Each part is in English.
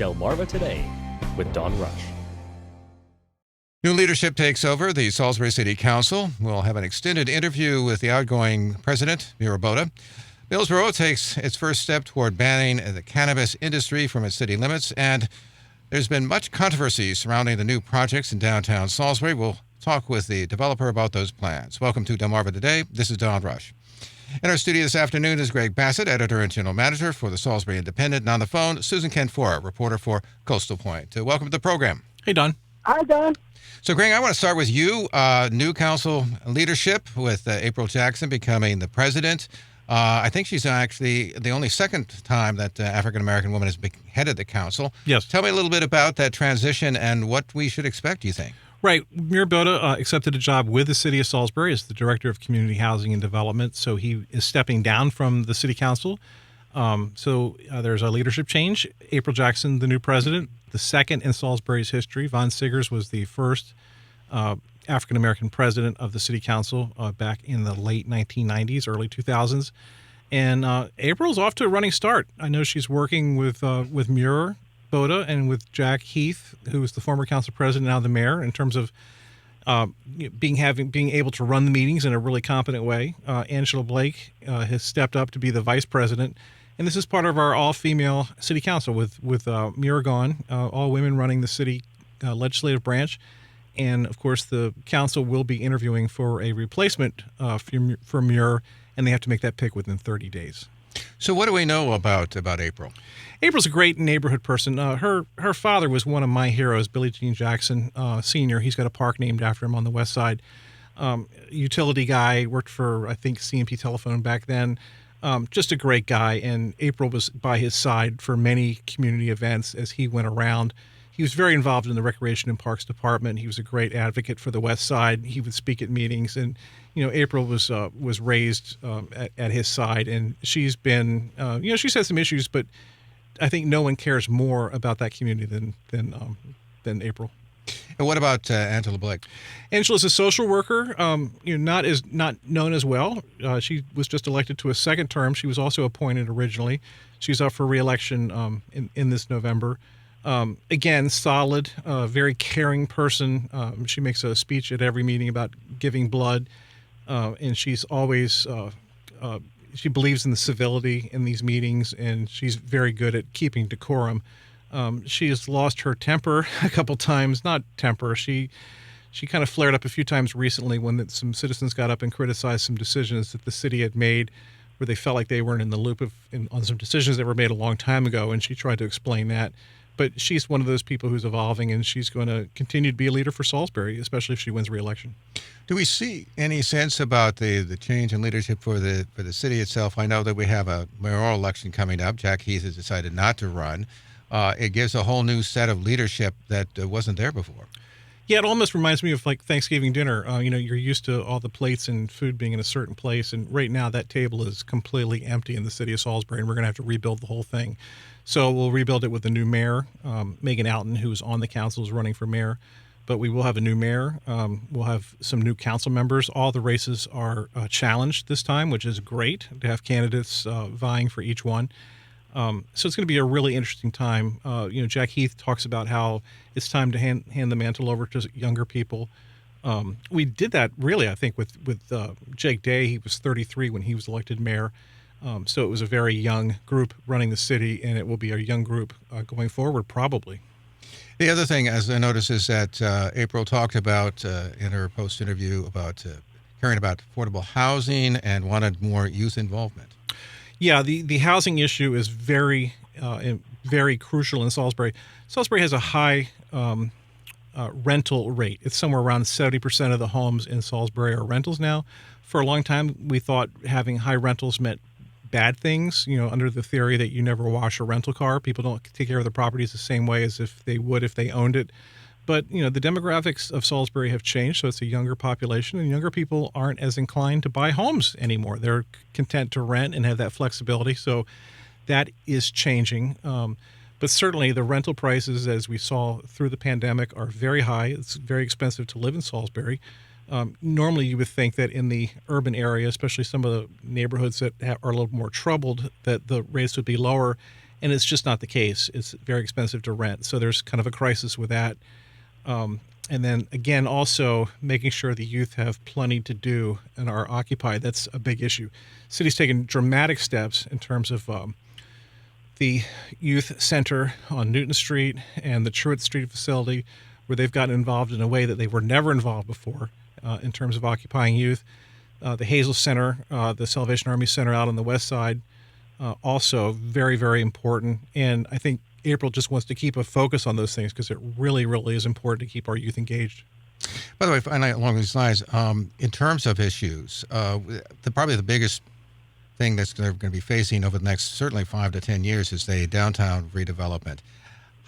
Delmarva Today with Don Rush. New leadership takes over the Salisbury City Council. We'll have an extended interview with the outgoing president, Mira Boda. Millsboro takes its first step toward banning the cannabis industry from its city limits, and there's been much controversy surrounding the new projects in downtown Salisbury. We'll talk with the developer about those plans. Welcome to Delmarva Today. This is Don Rush. In our studio this afternoon is Greg Bassett, editor and general manager for the Salisbury Independent. And on the phone, Susan Kenfora, reporter for Coastal Point. Welcome to the program. Hey, Don. Hi, Don. So, Greg, I want to start with you. New council leadership with April Jackson becoming the president. I think she's actually the only second time that African-American woman has headed the council. Yes. Tell me a little bit about that transition and what we should expect, do you think? Right. Mira Boda accepted a job with the city of Salisbury as the director of community housing and development. So he is stepping down from the city council. So there's a leadership change. April Jackson, the new president, the second in Salisbury's history. Von Siggers was the first African-American president of the city council back in the late 1990s, early 2000s. And April's off to a running start. I know she's working with Mira Boda and with Jack Heath, who was the former council president, now the mayor, in terms of being able to run the meetings in a really competent way. Angela Blake has stepped up to be the vice president. And this is part of our all-female city council with Mira gone, all women running the city legislative branch. And, of course, the council will be interviewing for a replacement for Mira, and they have to make that pick within 30 days. So what do we know about April? April's a great neighborhood person. Her father was one of my heroes, Billie Jean Jackson Sr. He's got a park named after him on the west side. Utility guy, worked for, I think, CMP Telephone back then. Just a great guy, and April was by his side for many community events as he went around. He was very involved in the Recreation and Parks Department. He was a great advocate for the West Side. He would speak at meetings, and April was raised at his side, and she's been she's had some issues, but I think no one cares more about that community than April. And what about Angela Blake? Angela's a social worker, not known as well. She was just elected to a second term. She was also appointed originally. She's up for re-election in this November. Again, solid, very caring person. She makes a speech at every meeting about giving blood, and she's always she believes in the civility in these meetings, and she's very good at keeping decorum. She has lost her temper a couple times. Not temper. She kind of flared up a few times recently when some citizens got up and criticized some decisions that the city had made where they felt like they weren't in the loop on some decisions that were made a long time ago, and she tried to explain that. But she's one of those people who's evolving, and she's going to continue to be a leader for Salisbury, especially if she wins re-election. Do we see any sense about the change in leadership for the city itself? I know that we have a mayoral election coming up. Jack Heath has decided not to run. It gives a whole new set of leadership that wasn't there before. Yeah, it almost reminds me of like Thanksgiving dinner. You're used to all the plates and food being in a certain place, and right now that table is completely empty in the city of Salisbury, and we're going to have to rebuild the whole thing. So we'll rebuild it with a new mayor. Megan Alton, who's on the council, is running for mayor, but we will have a new mayor. We'll have some new council members. All the races are challenged this time, which is great to have candidates vying for each one. So it's going to be a really interesting time. Jack Heath talks about how it's time to hand the mantle over to younger people. We did that really, I think, with Jake Day. He was 33 when he was elected mayor. So it was a very young group running the city, and it will be a young group going forward, probably. The other thing, as I noticed, is that April talked about in her post-interview about caring about affordable housing and wanted more youth involvement. Yeah, the housing issue is very, very crucial in Salisbury. Salisbury has a high rental rate. It's somewhere around 70% of the homes in Salisbury are rentals now. For a long time, we thought having high rentals meant bad things, under the theory that you never wash a rental car. People don't take care of the properties the same way as if they would if they owned it. But, the demographics of Salisbury have changed, so it's a younger population, and younger people aren't as inclined to buy homes anymore. They're content to rent and have that flexibility, so that is changing. But certainly the rental prices, as we saw through the pandemic, are very high. It's very expensive to live in Salisbury. Normally you would think that in the urban area, especially some of the neighborhoods that are a little more troubled, that the rates would be lower. and it's just not the case. It's very expensive to rent, so there's kind of a crisis with that. And then again, also making sure the youth have plenty to do and are occupied. That's a big issue. City's taken dramatic steps in terms of the youth center on Newton Street and the Truett Street facility, where they've gotten involved in a way that they were never involved before in terms of occupying youth. The Hazel Center, the Salvation Army Center out on the west side, also very, very important. And I think April just wants to keep a focus on those things because it really, really is important to keep our youth engaged. By the way, finally, along these lines, in terms of issues, probably the biggest thing that's they're going to be facing over the next certainly 5 to 10 years is the downtown redevelopment.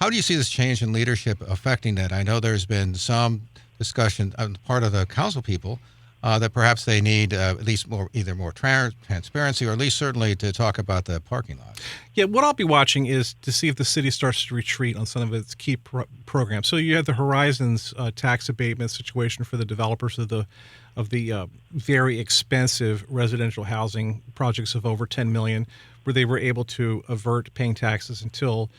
How do you see this change in leadership affecting that? I know there's been some discussion on the part of the council people that perhaps they need at least either more transparency or at least certainly to talk about the parking lot. Yeah, what I'll be watching is to see if the city starts to retreat on some of its key programs. So you have the Horizons tax abatement situation for the developers of the very expensive residential housing projects of over $10 million, where they were able to avert paying taxes until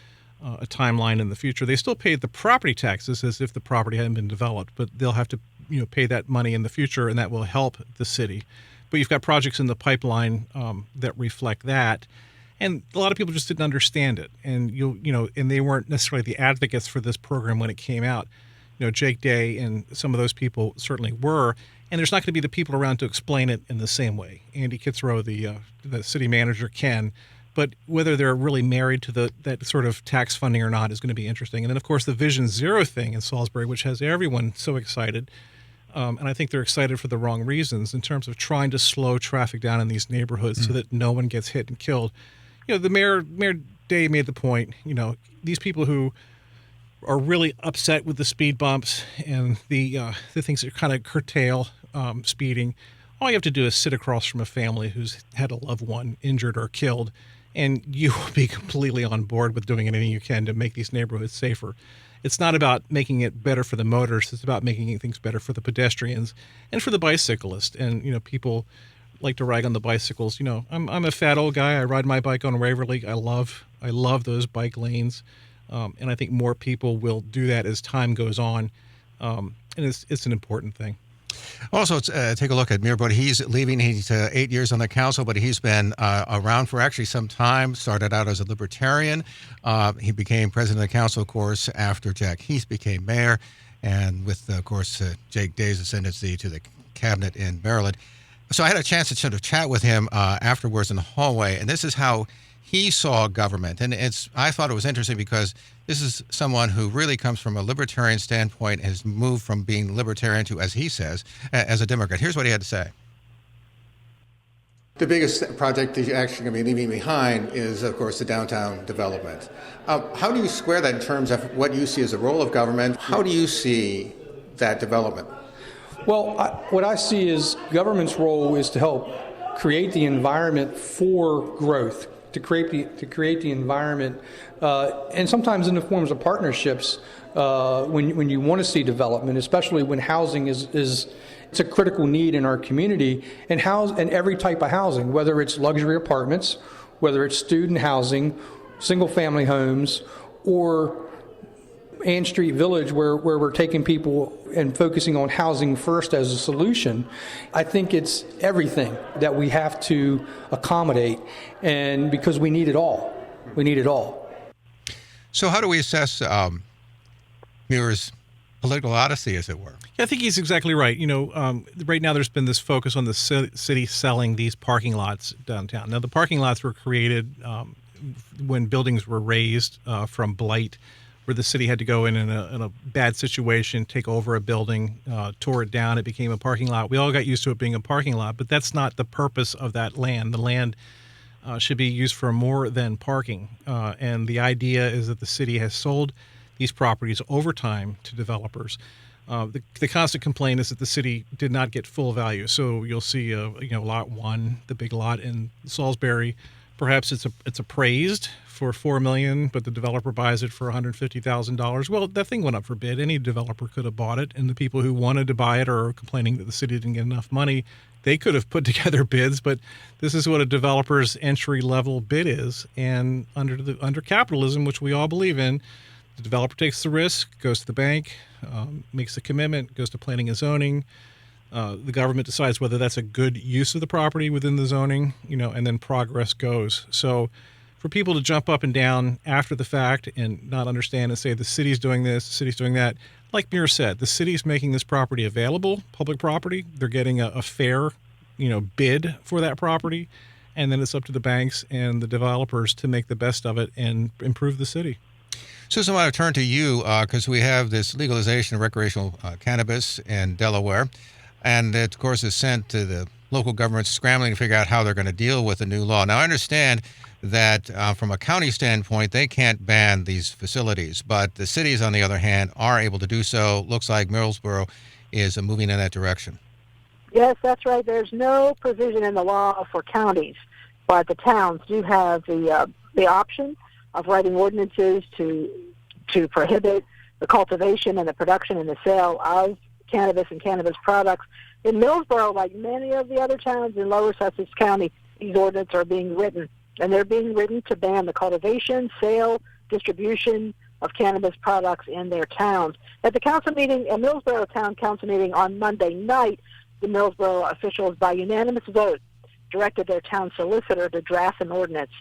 a timeline in the future. They still paid the property taxes as if the property hadn't been developed, but they'll have to pay that money in the future, and that will help the city. But you've got projects in the pipeline that reflect that, and a lot of people just didn't understand it, and and they weren't necessarily the advocates for this program when it came out. Jake Day and some of those people certainly were, and there's not going to be the people around to explain it in the same way. Andy Kitzrow, the city manager, can. But whether they're really married to that sort of tax funding or not is going to be interesting. And then, of course, the Vision Zero thing in Salisbury, which has everyone so excited. And I think they're excited for the wrong reasons in terms of trying to slow traffic down in these neighborhoods so that no one gets hit and killed. The Mayor Day made the point, these people who are really upset with the speed bumps and the things that kind of curtail speeding, all you have to do is sit across from a family who's had a loved one injured or killed, and you will be completely on board with doing anything you can to make these neighborhoods safer. It's not about making it better for the motorists. It's about making things better for the pedestrians and for the bicyclists. And, people like to rag on the bicycles. I'm a fat old guy. I ride my bike on Waverly. I love those bike lanes. And I think more people will do that as time goes on. And it's an important thing. Also, take a look at Mayor Bodie. He's leaving. He's 8 years on the council, but he's been around for actually some time. Started out as a libertarian. He became president of the council, of course, after Jack Heath became mayor, and with, of course, Jake Day's ascendancy to the cabinet in Maryland. So I had a chance to sort of chat with him afterwards in the hallway, and this is how he saw government. And I thought it was interesting because this is someone who really comes from a libertarian standpoint and has moved from being libertarian to, as he says, as a Democrat. Here's what he had to say. The biggest project that you're actually going to be leaving behind is, of course, the downtown development. How do you square that in terms of what you see as the role of government? How do you see that development? Well, what I see is government's role is to help create the environment for growth, to create the environment, and sometimes in the forms of partnerships when you want to see development, especially when housing is it's a critical need in our community, and every type of housing, whether it's luxury apartments, whether it's student housing, single family homes, or Ann Street Village, where we're taking people and focusing on housing first as a solution. I think it's everything that we have to accommodate, and because we need it all. We need it all. So how do we assess Muir's political odyssey, as it were? Yeah, I think he's exactly right. Right now there's been this focus on the city selling these parking lots downtown. Now, the parking lots were created when buildings were razed from blight, where the city had to go in a bad situation, take over a building, tore it down. It became a parking lot. We all got used to it being a parking lot, but that's not the purpose of that land. The land should be used for more than parking. And the idea is that the city has sold these properties over time to developers. The constant complaint is that the city did not get full value. So you'll see, lot one, the big lot in Salisbury, Perhaps it's appraised for $4 million, but the developer buys it for $150,000. Well, that thing went up for bid. Any developer could have bought it, and the people who wanted to buy it or are complaining that the city didn't get enough money, they could have put together bids. But this is what a developer's entry level bid is, and under capitalism, which we all believe in, the developer takes the risk, goes to the bank, makes the commitment, goes to planning and zoning. The government decides whether that's a good use of the property within the zoning, and then progress goes. So for people to jump up and down after the fact and not understand and say the city's doing this, the city's doing that, like Muir said, the city's making this property available, public property. They're getting a fair, bid for that property. And then it's up to the banks and the developers to make the best of it and improve the city. Susan, I want to turn to you because we have this legalization of recreational cannabis in Delaware. And it, of course, is sent to the local governments scrambling to figure out how they're going to deal with the new law. Now, I understand that from a county standpoint, they can't ban these facilities, but the cities, on the other hand, are able to do so. Looks like Millsboro is moving in that direction. Yes, that's right. There's no provision in the law for counties, but the towns do have the option of writing ordinances to prohibit the cultivation and the production and the sale of cannabis and cannabis products. In Millsboro, like many of the other towns in Lower Sussex County, these ordinances are being written, and they're being written to ban the cultivation, sale, distribution of cannabis products in their towns. At the council meeting, a Millsboro Town Council meeting on Monday night, the Millsboro officials, by unanimous vote, directed their town solicitor to draft an ordinance.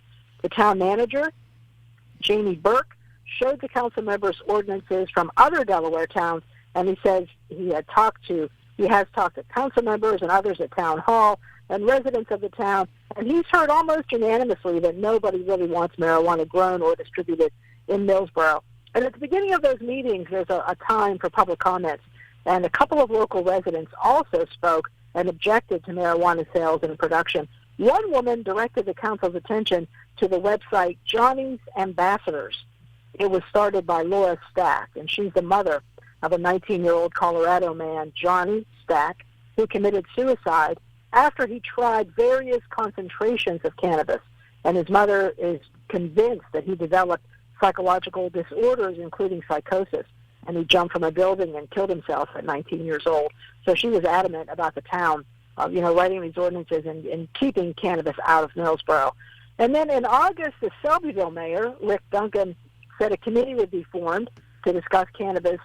The town manager, Jamie Burke, showed the council members ordinances from other Delaware towns, and he says he has talked to council members and others at town hall and residents of the town, and he's heard almost unanimously that nobody really wants marijuana grown or distributed in Millsboro. And at the beginning of those meetings, there's a time for public comments, and a couple of local residents also spoke and objected to marijuana sales and production. One woman directed the council's attention to the website Johnny's Ambassadors. It was started by Laura Stack, and she's the mother of a 19-year-old Colorado man, Johnny Stack, who committed suicide after he tried various concentrations of cannabis. And his mother is convinced that he developed psychological disorders, including psychosis, and he jumped from a building and killed himself at 19 years old. So she was adamant about the town, writing these ordinances and keeping cannabis out of Millsboro. And then in August, the Shelbyville mayor, Rick Duncan, said a committee would be formed to discuss cannabis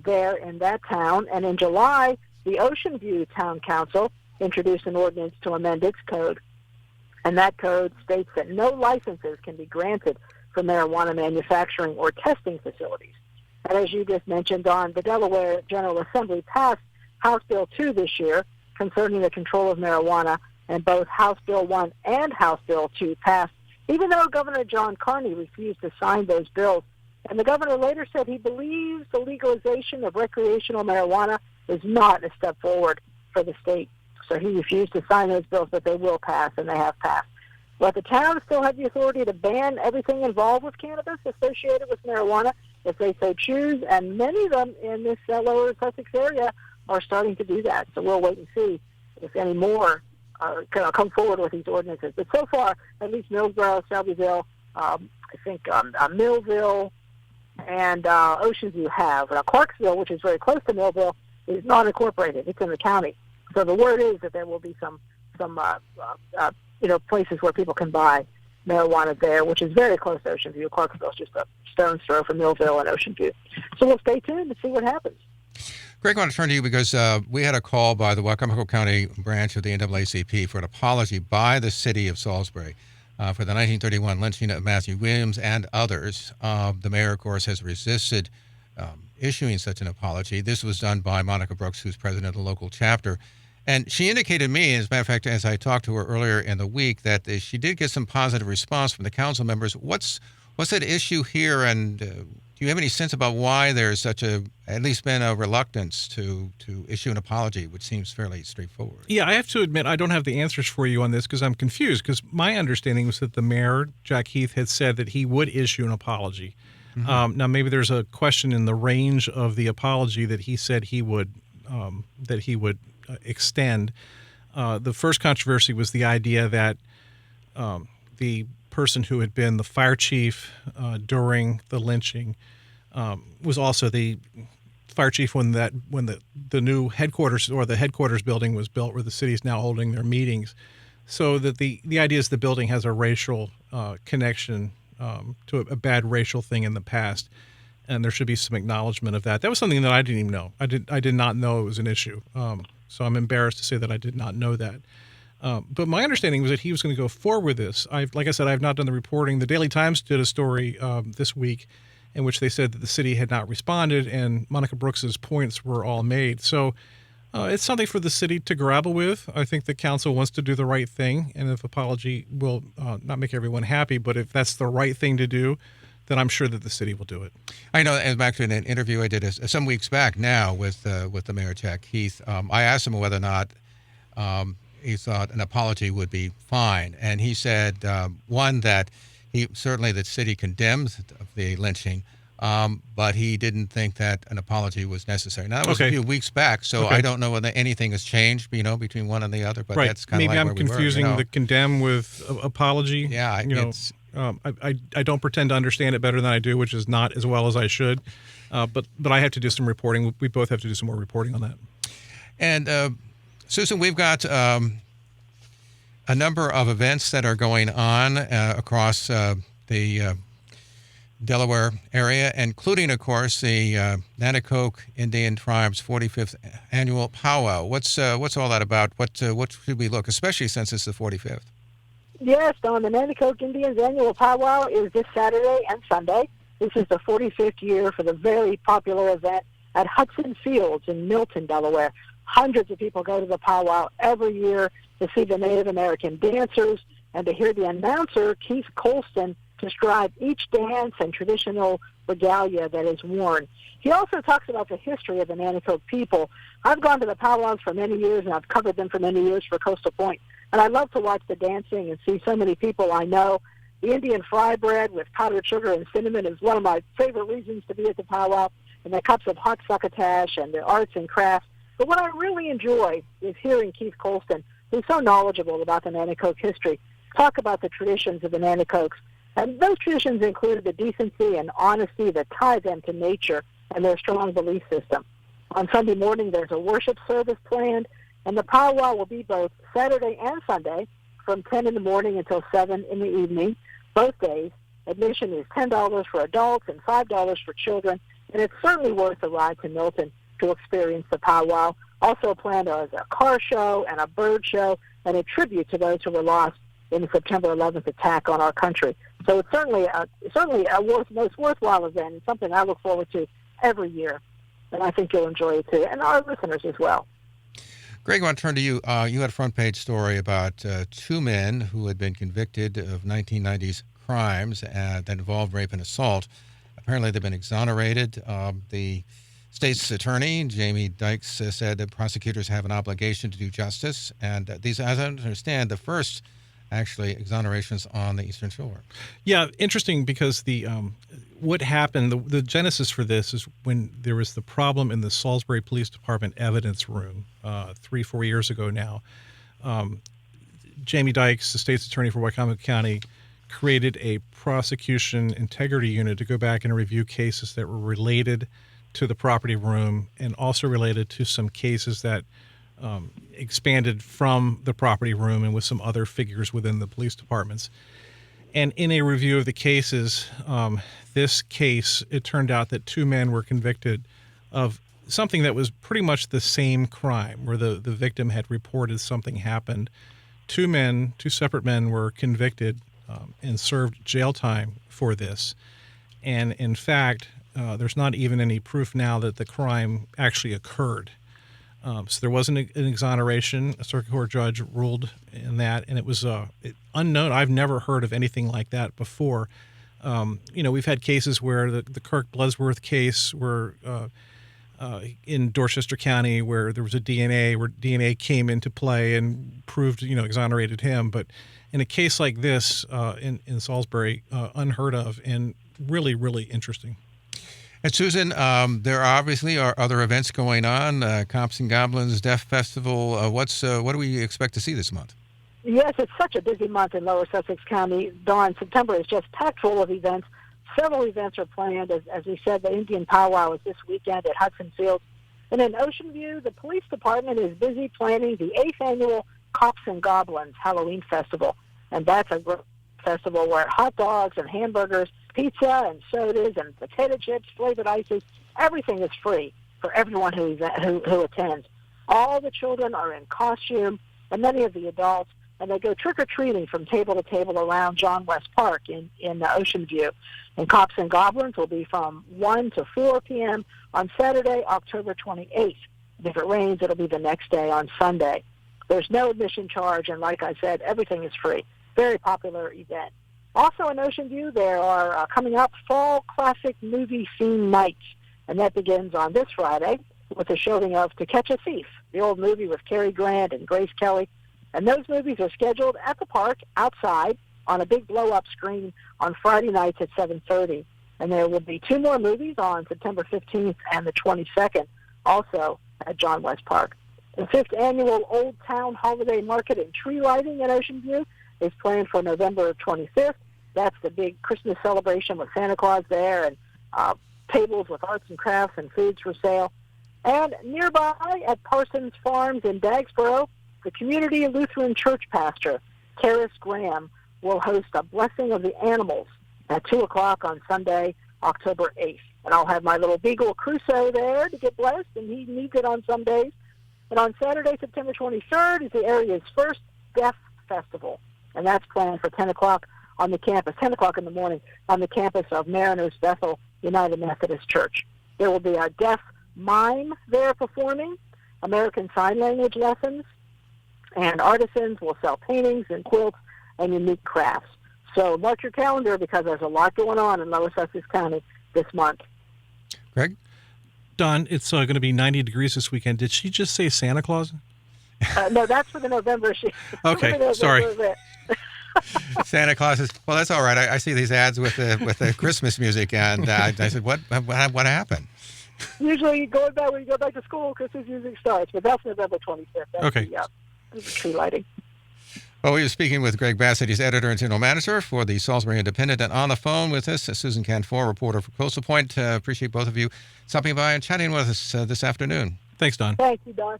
there in that town. And in July, the Ocean View Town Council introduced an ordinance to amend its code. And that code states that no licenses can be granted for marijuana manufacturing or testing facilities. And as you just mentioned, Don, the Delaware General Assembly passed House Bill 2 this year concerning the control of marijuana, and both House Bill 1 and House Bill 2 passed, even though Governor John Carney refused to sign those bills. And the governor later said he believes the legalization of recreational marijuana is not a step forward for the state. So he refused to sign those bills, but they will pass, and they have passed. But the towns still have the authority to ban everything involved with cannabis associated with marijuana if they so choose, and many of them in this Lower Sussex area are starting to do that. So we'll wait and see if any more come forward with these ordinances. But so far, at least Millsboro, Shelbyville, I think Millville, and Ocean View have. Now, Clarksville, which is very close to Millville, is not incorporated. It's in the county. So the word is that there will be some places where people can buy marijuana there, which is very close to Ocean View. Clarksville is just a stone's throw from Millville and Ocean View. So we'll stay tuned to see what happens. Greg, I want to turn to you because we had a call by the Wacomico County branch of the NAACP for an apology by the city of Salisbury for the 1931 lynching of Matthew Williams and others. The mayor, of course, has resisted issuing such an apology. This was done by Monica Brooks, who's president of the local chapter. And she indicated to me, as a matter of fact, as I talked to her earlier in the week, that she did get some positive response from the council members. What's that issue here, and do you have any sense about why there's at least been a reluctance to issue an apology, which seems fairly straightforward? Yeah, I have to admit I don't have the answers for you on this because I'm confused, because my understanding was that the mayor, Jack Heath, had said that he would issue an apology. Mm-hmm. Now, maybe there's a question in the range of the apology that he said he would extend. The first controversy was the idea that the person who had been the fire chief during the lynching was also the fire chief when the new headquarters or the headquarters building was built, where the city is now holding their meetings. So that the idea is the building has a racial connection to a bad racial thing in the past, and there should be some acknowledgement of that. That was something that I didn't even know. I did not know it was an issue. So I'm embarrassed to say that I did not know that. But my understanding was that he was going to go forward with this. Like I said, I have not done the reporting. The Daily Times did a story this week in which they said that the city had not responded, and Monica Brooks's points were all made. So it's something for the city to grapple with. I think the council wants to do the right thing, and if apology will not make everyone happy, but if that's the right thing to do, then I'm sure that the city will do it. I know, and actually in an interview I did some weeks back now with the mayor, Jack Keith, I asked him whether or not he thought an apology would be fine. And he said, one, that certainly the city condemns the lynching, but he didn't think that an apology was necessary. Now, that was a few weeks back, so I don't know whether anything has changed, between one and the other, but that's kind of like where we were. Maybe I'm confusing the condemn with apology. Yeah, I don't pretend to understand it better than I do, which is not as well as I should. But I have to do some reporting. We both have to do some more reporting on that. And Susan, we've got a number of events that are going on across the Delaware area, including, of course, the Nanticoke Indian Tribe's 45th annual powwow. What's all that about? What should we look, especially since it's the 45th? Yes, Don, the Nanticoke Indians annual powwow is this Saturday and Sunday. This is the 45th year for the very popular event at Hudson Fields in Milton, Delaware. Hundreds of people go to the powwow every year to see the Native American dancers and to hear the announcer, Keith Colston, describe each dance and traditional regalia that is worn. He also talks about the history of the Nanticoke people. I've gone to the powwows for many years, and I've covered them for many years for Coastal Point. And I love to watch the dancing and see so many people I know. The Indian fry bread with powdered sugar and cinnamon is one of my favorite reasons to be at the powwow, and the cups of hot succotash and the arts and crafts. But what I really enjoy is hearing Keith Colston, who's so knowledgeable about the Nanticoke history, talk about the traditions of the Nanticokes. And those traditions included the decency and honesty that tie them to nature and their strong belief system. On Sunday morning, there's a worship service planned, and the powwow will be both Saturday and Sunday from 10 in the morning until 7 in the evening, both days. Admission is $10 for adults and $5 for children, and it's certainly worth a ride to Milton to experience the powwow. Also planned as a car show and a bird show and a tribute to those who were lost in the September 11th attack on our country. So it's certainly a most worthwhile event and something I look forward to every year, and I think you'll enjoy it too, and our listeners as well. Greg, I want to turn to you. You had a front-page story about two men who had been convicted of 1990s crimes that involved rape and assault. Apparently, they've been exonerated. The state's attorney, Jamie Dykes, said that prosecutors have an obligation to do justice, and these, as I understand, the first actually exonerations on the Eastern Shore. Yeah, interesting, because the what happened, the genesis for this is when there was the problem in the Salisbury Police Department evidence room 3-4 years ago now. Jamie Dykes, the state's attorney for Wycomico County, created a prosecution integrity unit to go back and review cases that were related to the property room and also related to some cases that expanded from the property room and with some other figures within the police departments. And in a review of the cases, this case, it turned out that two men were convicted of something that was pretty much the same crime, where the victim had reported something happened. Two separate men were convicted and served jail time for this. And in fact, there's not even any proof now that the crime actually occurred. So there wasn't an exoneration. A circuit court judge ruled in that, and it was unknown. I've never heard of anything like that before. We've had cases where the Kirk Blesworth case where in Dorchester County, where there was a DNA, where DNA came into play and proved, exonerated him. But in a case like this in Salisbury, unheard of and really, really interesting. And Susan, there obviously are other events going on, Cops and Goblins, Deaf Festival. What do we expect to see this month? Yes, it's such a busy month in Lower Sussex County. Dawn, September is just packed full of events. Several events are planned. As we said, the Indian Powwow is this weekend at Hudson Field. And in Ocean View, the police department is busy planning the 8th annual Cops and Goblins Halloween Festival. And that's a great festival where hot dogs and hamburgers, pizza and sodas and potato chips, flavored ices, everything is free for everyone who attends. All the children are in costume, and many of the adults, and they go trick-or-treating from table to table around John West Park in Ocean View. And Cops and Goblins will be from 1 to 4 p.m. on Saturday, October 28th. And if it rains, it'll be the next day on Sunday. There's no admission charge, and like I said, everything is free. Very popular event. Also in Ocean View, there are coming up fall classic movie theme nights, and that begins on this Friday with a showing of To Catch a Thief, the old movie with Cary Grant and Grace Kelly. And those movies are scheduled at the park outside on a big blow-up screen on Friday nights at 7:30. And there will be 2 more movies on September 15th and the 22nd, also at John West Park. The 5th annual Old Town Holiday Market and Tree Lighting in Ocean View is planned for November 25th. That's the big Christmas celebration with Santa Claus there and tables with arts and crafts and foods for sale. And nearby at Parsons Farms in Dagsboro, the Community Lutheran Church pastor, Terrace Graham, will host a Blessing of the Animals at 2 o'clock on Sunday, October 8th. And I'll have my little beagle Crusoe there to get blessed, and he needs it on some days. And on Saturday, September 23rd, is the area's first Deaf Festival. And that's planned for 10 o'clock on the campus, 10 o'clock in the morning, on the campus of Mariners Bethel United Methodist Church. There will be a deaf mime there performing, American Sign Language lessons, and artisans will sell paintings and quilts and unique crafts. So mark your calendar because there's a lot going on in Lower Sussex County this month. Greg? Don, it's going to be 90 degrees this weekend. Did she just say Santa Claus? No, that's for the November. Okay, sorry. Santa Claus is, well, that's all right. I see these ads with the Christmas music, and I said, what happened? Usually when you go back to school, Christmas music starts, but that's November 25th. That's okay. The tree lighting. Well, we were speaking with Greg Bassett. He's editor and general manager for the Salisbury Independent. And on the phone with us, Susan Canfor, reporter for Coastal Point. Appreciate both of you stopping by and chatting with us this afternoon. Thanks, Don. Thank you, Don.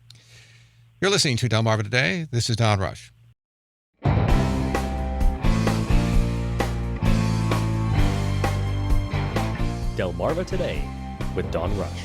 You're listening to Delmarva Today. This is Don Rush. Delmarva Today with Don Rush.